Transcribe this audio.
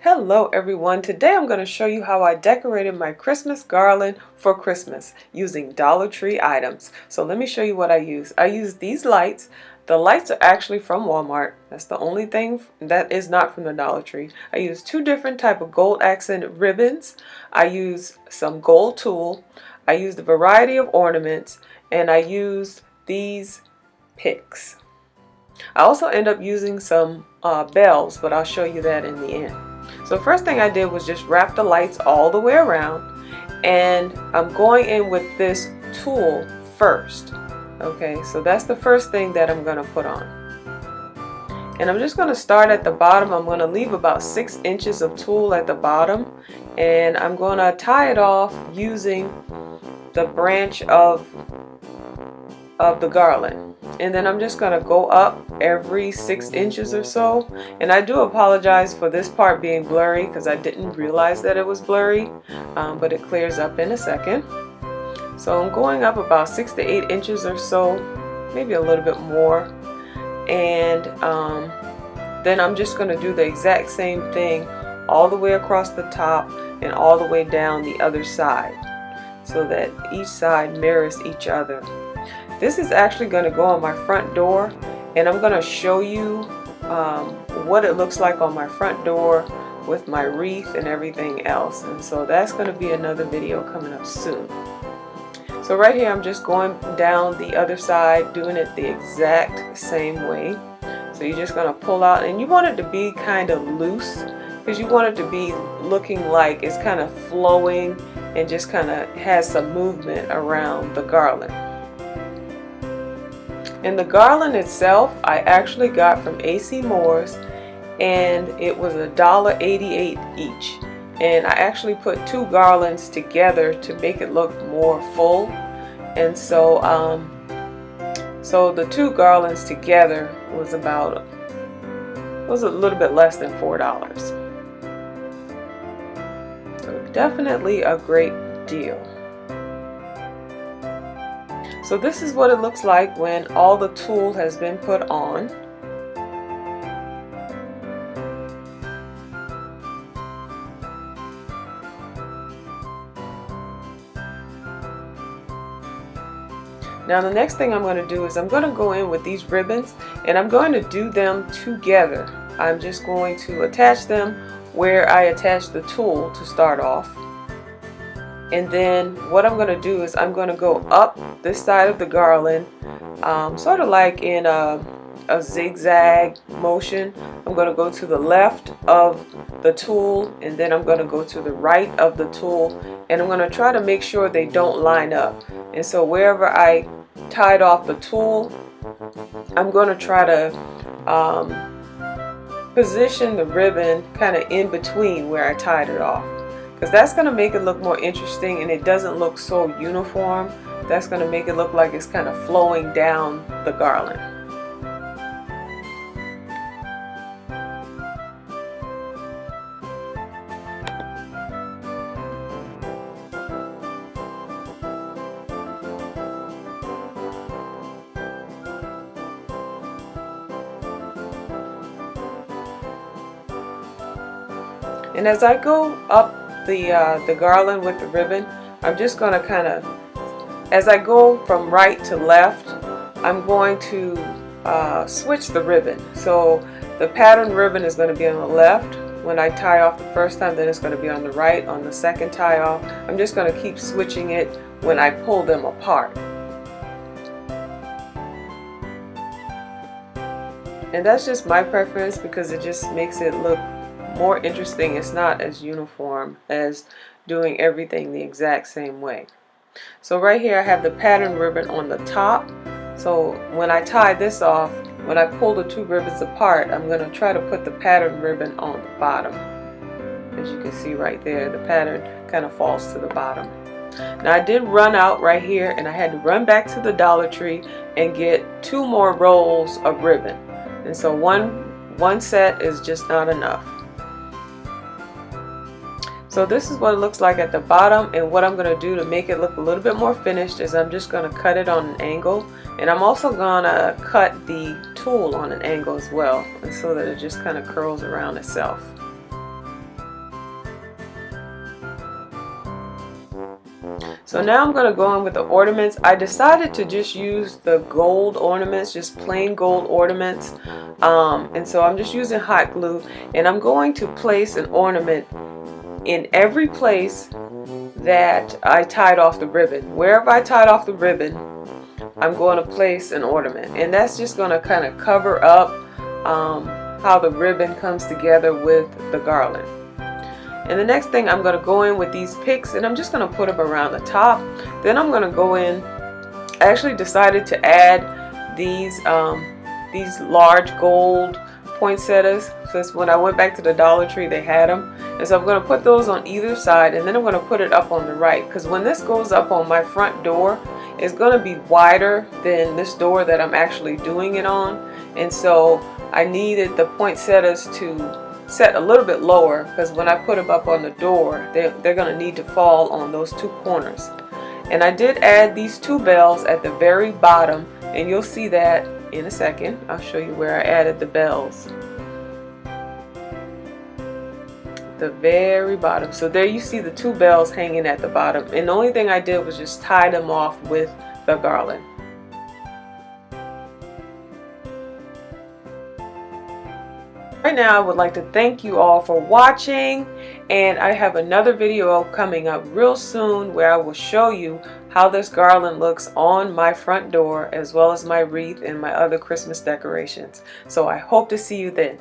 Hello everyone, today I'm going to show you how I decorated my Christmas garland for Christmas using Dollar Tree items. So let me show you what I use. I use these lights. The lights are actually from Walmart. That's the only thing that is not from the Dollar Tree. I use two different type of gold accent ribbons. I use some gold tulle. I used a variety of ornaments, and I used these picks. I also end up using some bells, but I'll show you that in the end. So first thing I did was just wrap the lights all the way around, and I'm going in with this tulle first. Okay, so that's the first thing that I'm going to put on. And I'm just going to start at the bottom. I'm going to leave about 6 inches of tulle at the bottom, and I'm going to tie it off using the branch of the garland. And then I'm just going to go up every 6 inches or so. And I do apologize for this part being blurry because I didn't realize that it was blurry, but it clears up in a second. So I'm going up about 6 to 8 inches or so, maybe a little bit more. And then I'm just going to do the exact same thing all the way across the top and all the way down the other side, so that each side mirrors each other. This is actually going to go on my front door, and I'm going to show you what it looks like on my front door with my wreath and everything else. And so that's going to be another video coming up soon. So right here I'm just going down the other side, doing it the exact same way. So you're just going to pull out, and you want it to be kind of loose because you want it to be looking like it's kind of flowing and just kind of has some movement around the garland. And the garland itself I actually got from AC Moore's, and it was $1.88 each. And I actually put 2 garlands together to make it look more full. And so the 2 garlands together was a little bit less than $4. So definitely a great deal. So this is what it looks like when all the tulle has been put on. Now the next thing I'm going to do is I'm going to go in with these ribbons, and I'm going to do them together. I'm just going to attach them where I attached the tulle to start off. And then what I'm going to do is I'm going to go up this side of the garland, sort of like in a zigzag motion. I'm going to go to the left of the tulle, and then I'm going to go to the right of the tulle, and I'm going to try to make sure they don't line up. And so wherever I tied off the tulle, I'm going to try to position the ribbon kind of in between where I tied it off, because that's going to make it look more interesting, and it doesn't look so uniform. That's going to make it look like it's kind of flowing down the garland. And as I go up the garland with the ribbon, I'm just going to kind of, as I go from right to left, I'm going to switch the ribbon. So the pattern ribbon is going to be on the left when I tie off the first time, then it's going to be on the right on the second tie off. I'm just going to keep switching it when I pull them apart. And that's just my preference because it just makes it look more interesting. It's not as uniform as doing everything the exact same way. So right here I have the pattern ribbon on the top. So when I tie this off, when I pull the 2 ribbons apart, I'm going to try to put the pattern ribbon on the bottom. As you can see right there, the pattern kind of falls to the bottom. Now I did run out right here, and I had to run back to the Dollar Tree and get 2 more rolls of ribbon. And so one set is just not enough. So this is what it looks like at the bottom, and what I'm going to do to make it look a little bit more finished is I'm just going to cut it on an angle, and I'm also going to cut the tulle on an angle as well, and so that it just kind of curls around itself. So now I'm going to go in with the ornaments. I decided to just use the gold ornaments, just plain gold ornaments. And so I'm just using hot glue, and I'm going to place an ornament in every place that I tied off the ribbon. Wherever I tied off the ribbon, I'm going to place an ornament, and that's just going to kind of cover up how the ribbon comes together with the garland. And the next thing, I'm going to go in with these picks, and I'm just going to put them around the top. Then I'm going to go in, I actually decided to add these large gold poinsettias, because when I went back to the Dollar Tree they had them, and so I'm going to put those on either side, and then I'm going to put it up on the right, because when this goes up on my front door, it's going to be wider than this door that I'm actually doing it on, and so I needed the poinsettias to set a little bit lower, because when I put them up on the door, they're going to need to fall on those two corners. And I did add these two bells at the very bottom, and you'll see that in a second. I'll show you where I added the bells. The very bottom. So there you see the two bells hanging at the bottom, and the only thing I did was just tie them off with the garland. Right now, I would like to thank you all for watching, and I have another video coming up real soon where I will show you how this garland looks on my front door, as well as my wreath and my other Christmas decorations. So I hope to see you then.